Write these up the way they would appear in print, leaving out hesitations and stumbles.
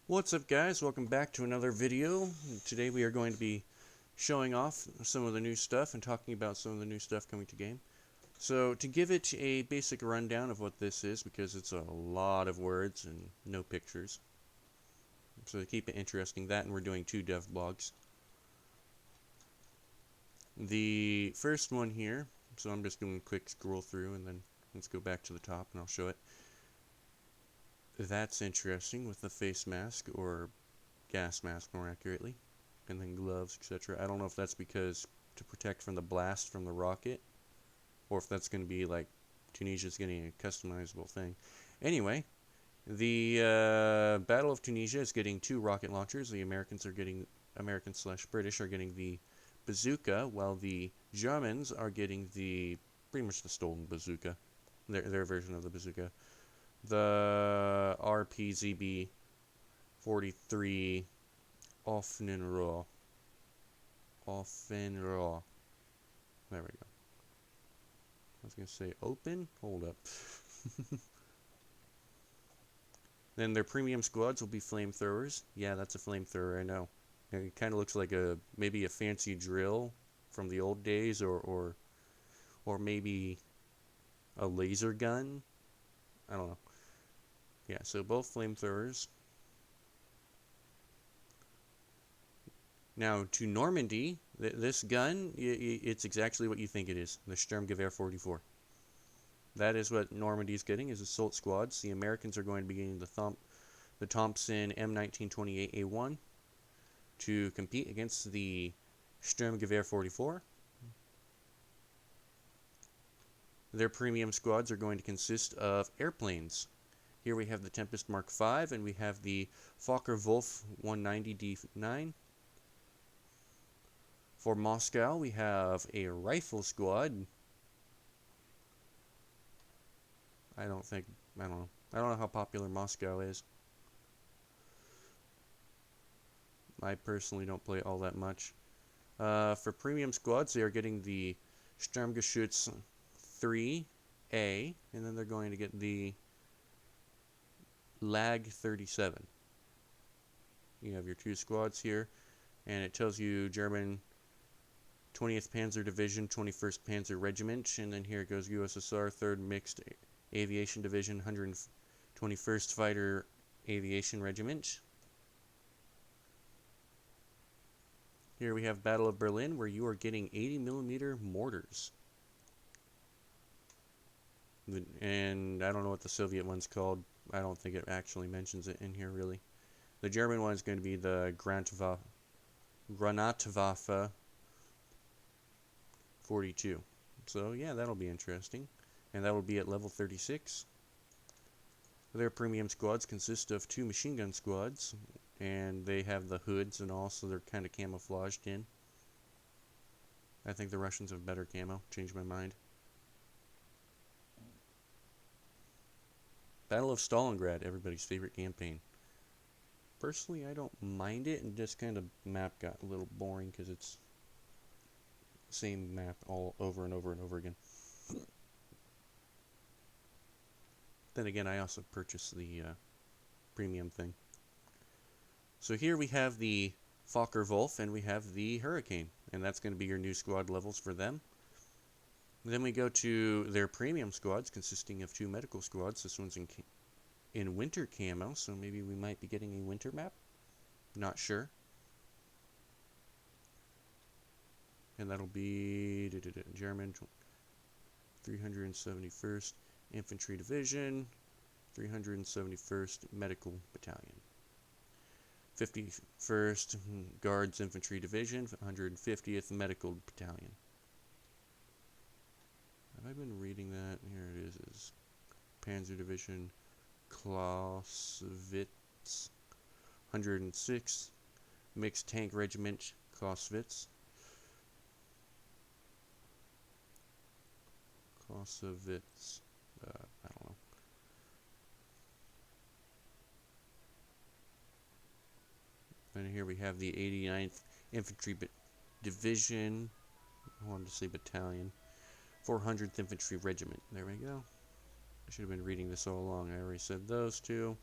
What's up, guys? Welcome back to another video. Today we are going to be showing off some of the new stuff and talking about some of the new stuff coming to game. So to give it a basic rundown of what this is, because it's a lot of words and no pictures, so to keep it interesting, that and we're doing 2 dev blogs. The first one here, so I'm just doing a quick scroll through and then let's go back to the top and I'll show it. That's interesting with the face mask, or gas mask more accurately, and then gloves, etc. I don't know if that's because to protect from the blast from the rocket, or if that's going to be like Tunisia's getting a customizable thing. Anyway, the Battle of Tunisia is getting 2 rocket launchers. The Americans / British are getting the bazooka, while the Germans are getting pretty much the stolen bazooka, their version of the bazooka, the RPZB 43 Offenrohr. There we go. I was going to say open? Hold up. Then their premium squads will be flamethrowers. Yeah, that's a flamethrower, I know. It kind of looks like maybe a fancy drill from the old days, or maybe a laser gun. I don't know. Yeah, so both flamethrowers. Now, to Normandy, this gun, it's exactly what you think it is, the Sturmgewehr 44. That is what Normandy's getting, is assault squads. The Americans are going to be getting the Thompson M1928A1 to compete against the Sturmgewehr 44. Their premium squads are going to consist of airplanes. Here we have the Tempest Mark V, and we have the Focke-Wulf 190D9. For Moscow, we have a rifle squad. I don't know how popular Moscow is. I personally don't play all that much. For premium squads, they are getting the Sturmgeschütz 3A, and then they're going to get the Lag 37. You have your 2 squads here, and it tells you German 20th Panzer Division, 21st Panzer Regiment, and then here it goes USSR 3rd Mixed Aviation Division, 121st Fighter Aviation Regiment. Here we have Battle of Berlin, where you are getting 80mm mortars. And I don't know what the Soviet one's called. I don't think it actually mentions it in here, really. The German one is going to be the Granatwaffe 42. So yeah, that'll be interesting. And that will be at level 36. Their premium squads consist of 2 machine gun squads, and they have the hoods and all, so they're kind of camouflaged in. I think the Russians have better camo. Changed my mind. Battle of Stalingrad, everybody's favorite campaign. Personally, I don't mind it, and just kind of map got a little boring because it's same map all over and over and over again. Then again, I also purchased the premium thing. So here we have the Focke-Wulf and we have the Hurricane, and that's going to be your new squad levels for them. Then we go to their premium squads, consisting of 2 medical squads. This one's in winter camo, so maybe we might be getting a winter map. Not sure. And that'll be German 371st Infantry Division, 371st Medical Battalion, 51st Guards Infantry Division, 150th Medical Battalion. Have I been reading that? Here it is Panzer Division Clausewitz, 106th Mixed Tank Regiment Clausewitz. Clausewitz. I don't know. And here we have the 89th Infantry Division. I wanted to say battalion. 400th Infantry Regiment. There we go. I should have been reading this all along. I already said those 2.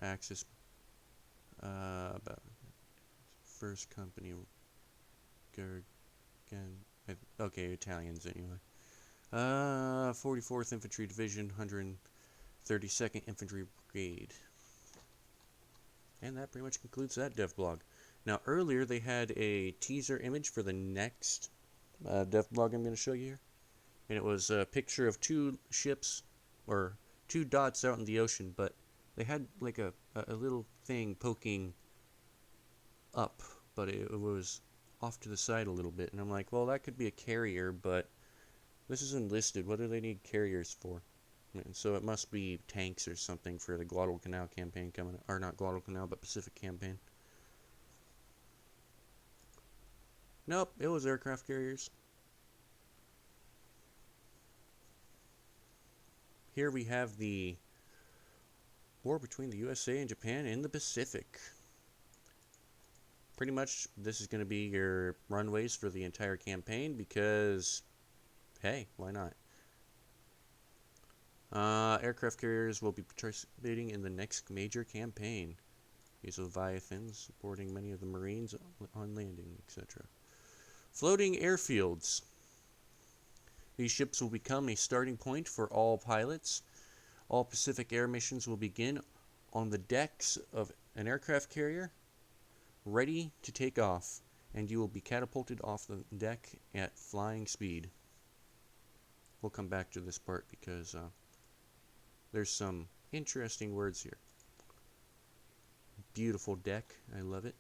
Axis. About first company. Okay, Italians anyway. 44th Infantry Division, 132nd Infantry Brigade. And that pretty much concludes that dev blog. Now, earlier they had a teaser image for the next dev blog I'm going to show you here. And it was a picture of two ships, or two dots out in the ocean, but they had like a little thing poking up, but it was off to the side a little bit. And I'm like, well, that could be a carrier, but this is enlisted. What do they need carriers for? And so it must be tanks or something for the Guadalcanal campaign coming up. Or not Guadalcanal, but Pacific campaign. Nope, it was aircraft carriers. Here we have the war between the USA and Japan in the Pacific. Pretty much this is going to be your runways for the entire campaign because, hey, why not? Aircraft carriers will be participating in the next major campaign. These Leviathans supporting many of the Marines on landing, etc. Floating airfields. These ships will become a starting point for all pilots. All Pacific air missions will begin on the decks of an aircraft carrier, ready to take off, and you will be catapulted off the deck at flying speed. We'll come back to this part because there's some interesting words here. Beautiful deck, I love it.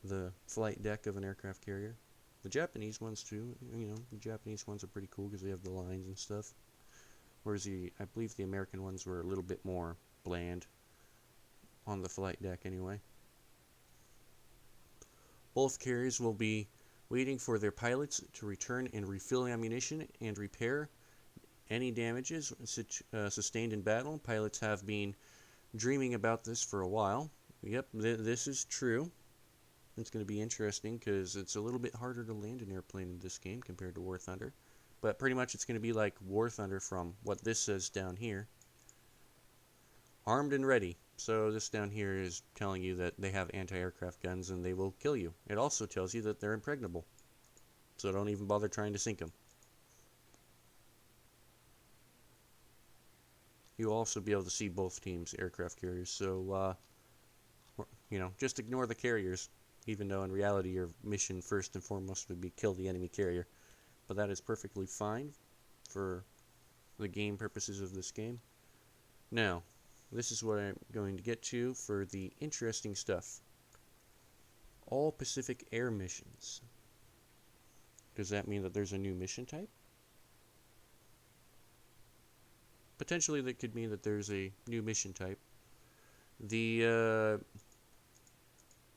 The flight deck of an aircraft carrier. The Japanese ones too, the Japanese ones are pretty cool because they have the lines and stuff. Whereas I believe the American ones were a little bit more bland on the flight deck anyway. Both carriers will be waiting for their pilots to return and refill ammunition and repair any damages sustained in battle. Pilots have been dreaming about this for a while. Yep, this is true. It's going to be interesting because it's a little bit harder to land an airplane in this game compared to War Thunder. But pretty much it's going to be like War Thunder from what this says down here. Armed and ready. So this down here is telling you that they have anti-aircraft guns and they will kill you. It also tells you that they're impregnable. So don't even bother trying to sink them. You'll also be able to see both teams' aircraft carriers. So, just ignore the carriers. Even though in reality your mission first and foremost would be kill the enemy carrier. But that is perfectly fine for the game purposes of this game. Now, this is what I'm going to get to for the interesting stuff. All Pacific air missions. Does that mean that there's a new mission type? Potentially that could mean that there's a new mission type.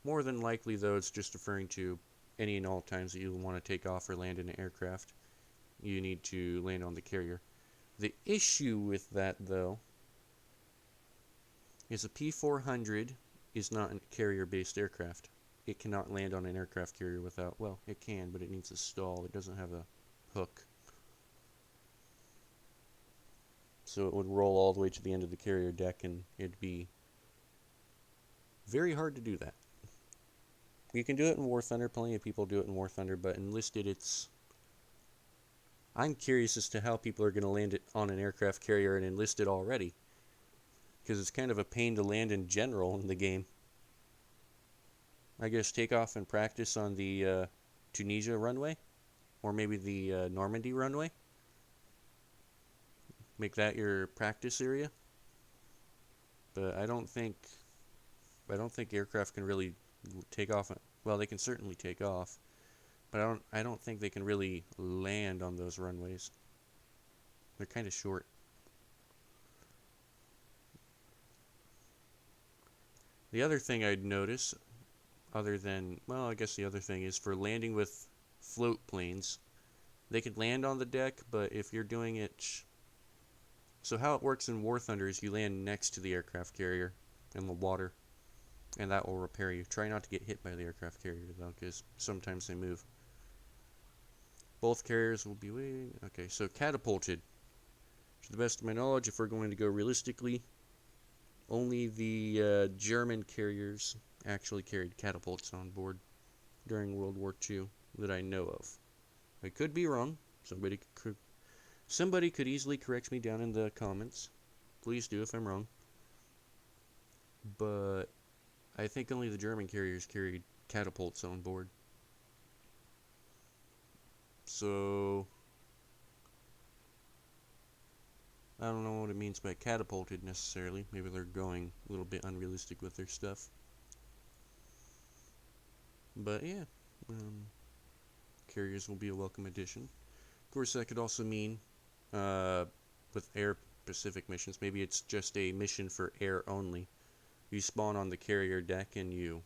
More than likely, though, it's just referring to any and all times that you want to take off or land in an aircraft. You need to land on the carrier. The issue with that, though, is a P-400 is not a carrier-based aircraft. It cannot land on an aircraft carrier without, well, it can, but it needs a stall. It doesn't have a hook. So it would roll all the way to the end of the carrier deck, and it'd be very hard to do that. You can do it in War Thunder. Plenty of people do it in War Thunder, but Enlisted, I'm curious as to how people are going to land it on an aircraft carrier and Enlisted already. Because it's kind of a pain to land in general in the game. I guess take off and practice on the Tunisia runway. Or maybe the Normandy runway. Make that your practice area. But I don't think aircraft can really take off. Well, they can certainly take off, but I don't think they can really land on those runways. They're kind of short. The other thing I'd notice, other than, well, I guess the other thing is for landing with float planes, they could land on the deck, but if you're doing it, so how it works in War Thunder is you land next to the aircraft carrier in the water. And that will repair you. Try not to get hit by the aircraft carrier, though, because sometimes they move. Both carriers will be waiting. Okay, so catapulted. To the best of my knowledge, if we're going to go realistically, only the German carriers actually carried catapults on board during World War II that I know of. I could be wrong. Somebody could easily correct me down in the comments. Please do if I'm wrong. But I think only the German carriers carried catapults on board. So I don't know what it means by catapulted necessarily. Maybe they're going a little bit unrealistic with their stuff. But yeah, carriers will be a welcome addition. Of course, that could also mean with air Pacific missions, maybe it's just a mission for air only. You spawn on the carrier deck and you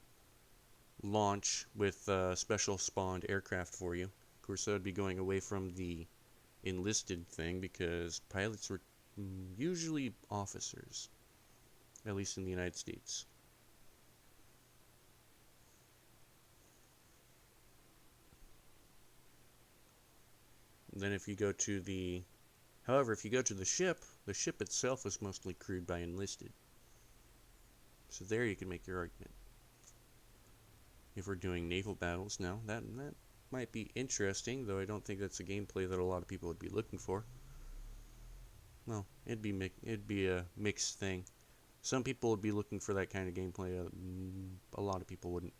launch with special spawned aircraft for you. Of course, that would be going away from the enlisted thing because pilots were usually officers, at least in the United States. And then if you go to the ship itself is mostly crewed by enlisted. So there you can make your argument. If we're doing naval battles now, that might be interesting, though I don't think that's a gameplay that a lot of people would be looking for. Well, it'd be a mixed thing. Some people would be looking for that kind of gameplay. A lot of people wouldn't.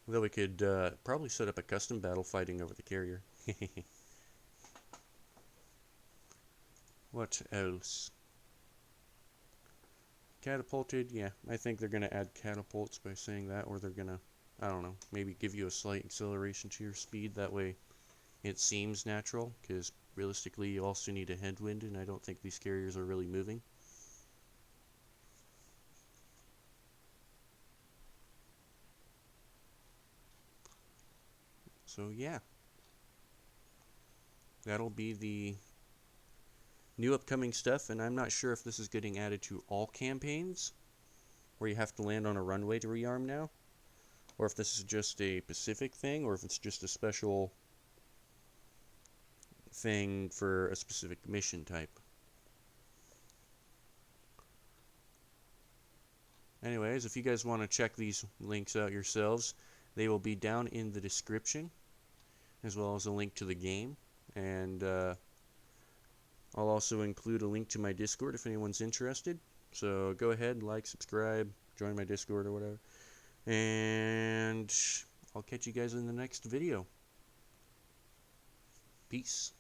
Though we could probably set up a custom battle fighting over the carrier. What else? Catapulted, yeah. I think they're going to add catapults by saying that, or they're going to, I don't know, maybe give you a slight acceleration to your speed. That way it seems natural, because realistically you also need a headwind, and I don't think these carriers are really moving. So yeah, that'll be the new upcoming stuff, and I'm not sure if this is getting added to all campaigns, where you have to land on a runway to rearm now, or if this is just a Pacific thing, or if it's just a special thing for a specific mission type. Anyways, if you guys want to check these links out yourselves, they will be down in the description, as well as a link to the game, and I'll also include a link to my Discord if anyone's interested. So go ahead, like, subscribe, join my Discord or whatever, and I'll catch you guys in the next video. Peace.